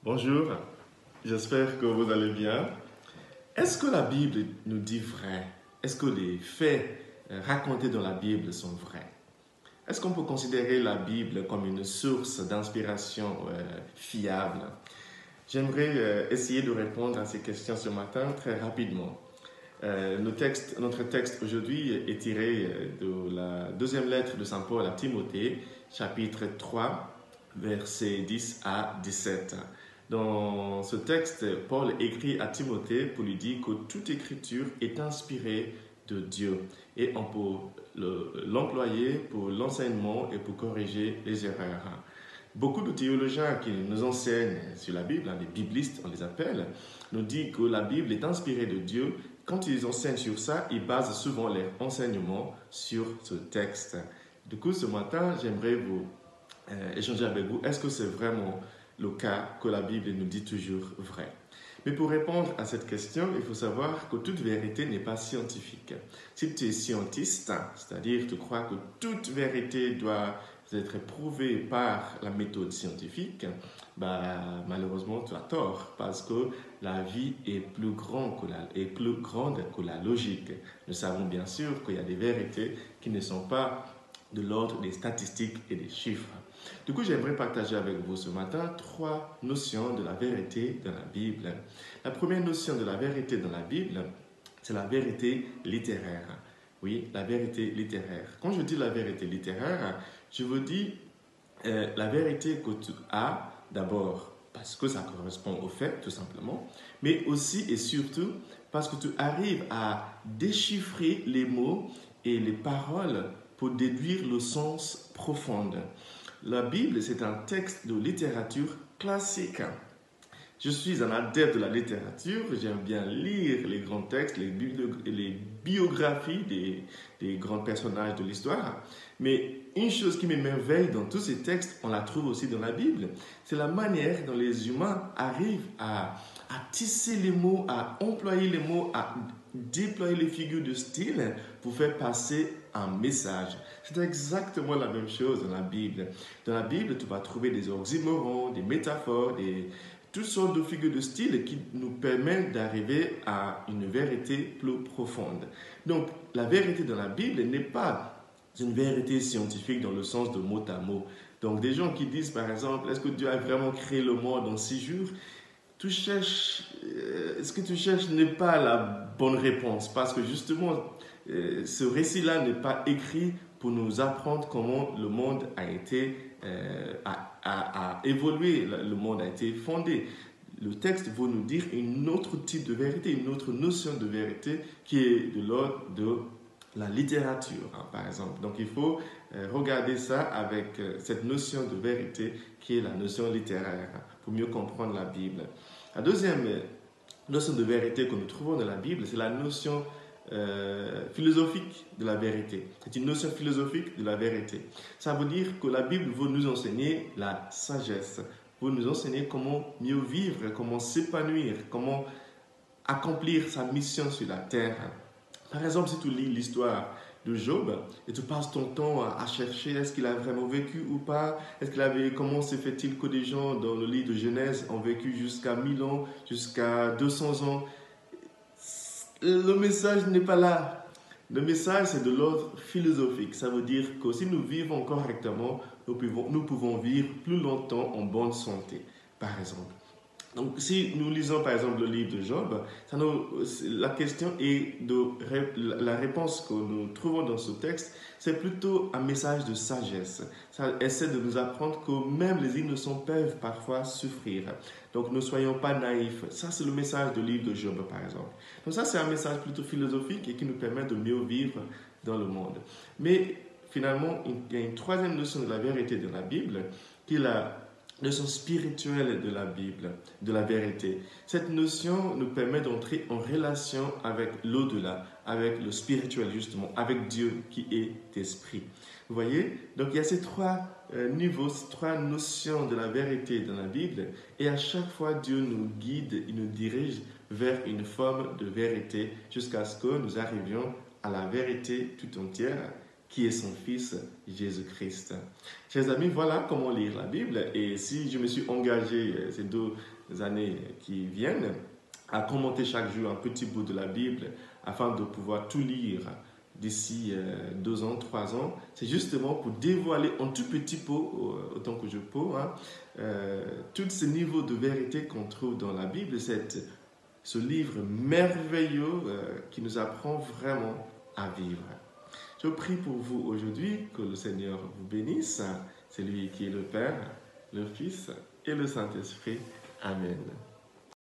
Bonjour, j'espère que vous allez bien. Est-ce que la Bible nous dit vrai? Est-ce que les faits racontés dans la Bible sont vrais? Est-ce qu'on peut considérer la Bible comme une source d'inspiration fiable? J'aimerais essayer de répondre à ces questions ce matin très rapidement. Notre texte aujourd'hui est tiré de la deuxième lettre de Saint Paul à Timothée, chapitre 3, versets 10 à 17. Dans ce texte, Paul écrit à Timothée pour lui dire que toute écriture est inspirée de Dieu et on peut l'employer pour l'enseignement et pour corriger les erreurs. Beaucoup de théologiens qui nous enseignent sur la Bible, les biblistes on les appelle, nous disent que la Bible est inspirée de Dieu. Quand ils enseignent sur ça, ils basent souvent leurs enseignements sur ce texte. Du coup, ce matin, j'aimerais échanger avec vous. Est-ce que c'est vraiment le cas que la Bible nous dit toujours vrai? Mais pour répondre à cette question, il faut savoir que toute vérité n'est pas scientifique. Si tu es scientiste, c'est-à-dire tu crois que toute vérité doit être prouvée par la méthode scientifique, malheureusement tu as tort parce que la vie est plus grande que la logique. Nous savons bien sûr qu'il y a des vérités qui ne sont pas de l'ordre des statistiques et des chiffres. Du coup, j'aimerais partager avec vous ce matin 3 notions de la vérité dans la Bible. La première notion de la vérité dans la Bible, c'est la vérité littéraire. Oui, la vérité littéraire. Quand je dis la vérité littéraire, je vous dis la vérité que tu as d'abord parce que ça correspond au fait, tout simplement, mais aussi et surtout parce que tu arrives à déchiffrer les mots et les paroles pour déduire le sens profond. La Bible, c'est un texte de littérature classique. Je suis un adepte de la littérature, j'aime bien lire les grands textes, les biographies des grands personnages de l'histoire. Mais une chose qui m'émerveille dans tous ces textes, on la trouve aussi dans la Bible, c'est la manière dont les humains arrivent à tisser les mots, à employer les mots, à déployer les figures de style pour faire passer un message. C'est exactement la même chose dans la Bible. Dans la Bible, tu vas trouver des oxymorons, des métaphores, toutes sortes de figures de style qui nous permettent d'arriver à une vérité plus profonde. Donc, la vérité dans la Bible n'est pas une vérité scientifique dans le sens de mot à mot. Donc, des gens qui disent, par exemple, est-ce que Dieu a vraiment créé le monde en 6 jours? Ce que tu cherches n'est pas la bonne réponse parce que justement, ce récit-là n'est pas écrit pour nous apprendre comment le monde a évolué, le monde a été fondé. Le texte veut nous dire un autre type de vérité, une autre notion de vérité qui est de l'ordre de la littérature, par exemple. Donc il faut regarder ça avec cette notion de vérité qui est la notion littéraire pour mieux comprendre la Bible. La deuxième notion de vérité que nous trouvons dans la Bible, c'est la notion philosophique de la vérité. C'est une notion philosophique de la vérité. Ça veut dire que la Bible veut nous enseigner la sagesse, veut nous enseigner comment mieux vivre, comment s'épanouir, comment accomplir sa mission sur la terre. Par exemple, si tu lis l'histoire de Job et tu passes ton temps à chercher est-ce qu'il a vraiment vécu ou pas, comment se fait-il que des gens dans le livre de Genèse ont vécu jusqu'à 1000 ans, jusqu'à 200 ans, le message n'est pas là. Le message, c'est de l'ordre philosophique. Ça veut dire que si nous vivons correctement, nous pouvons vivre plus longtemps en bonne santé, par exemple. Donc, si nous lisons par exemple le livre de Job, la question est la réponse que nous trouvons dans ce texte, c'est plutôt un message de sagesse. Ça essaie de nous apprendre que même les innocents peuvent parfois souffrir. Donc, ne soyons pas naïfs. Ça, c'est le message du livre de Job, par exemple. Donc, ça, c'est un message plutôt philosophique et qui nous permet de mieux vivre dans le monde. Mais finalement, il y a une troisième notion de la vérité de la Bible qui est la notion spirituelle de la Bible, de la vérité. Cette notion nous permet d'entrer en relation avec l'au-delà, avec le spirituel justement, avec Dieu qui est esprit. Vous voyez? Donc il y a ces 3 niveaux, ces 3 notions de la vérité dans la Bible et à chaque fois Dieu nous guide, il nous dirige vers une forme de vérité jusqu'à ce que nous arrivions à la vérité tout entière qui est son Fils, Jésus-Christ. Chers amis, voilà comment lire la Bible. Et si je me suis engagé ces 2 années qui viennent à commenter chaque jour un petit bout de la Bible afin de pouvoir tout lire d'ici 2 ans, 3 ans, c'est justement pour dévoiler en tout petit pot, autant que je peux, tous ces niveaux de vérité qu'on trouve dans la Bible, ce livre merveilleux qui nous apprend vraiment à vivre. Je prie pour vous aujourd'hui, que le Seigneur vous bénisse. C'est lui qui est le Père, le Fils et le Saint-Esprit. Amen.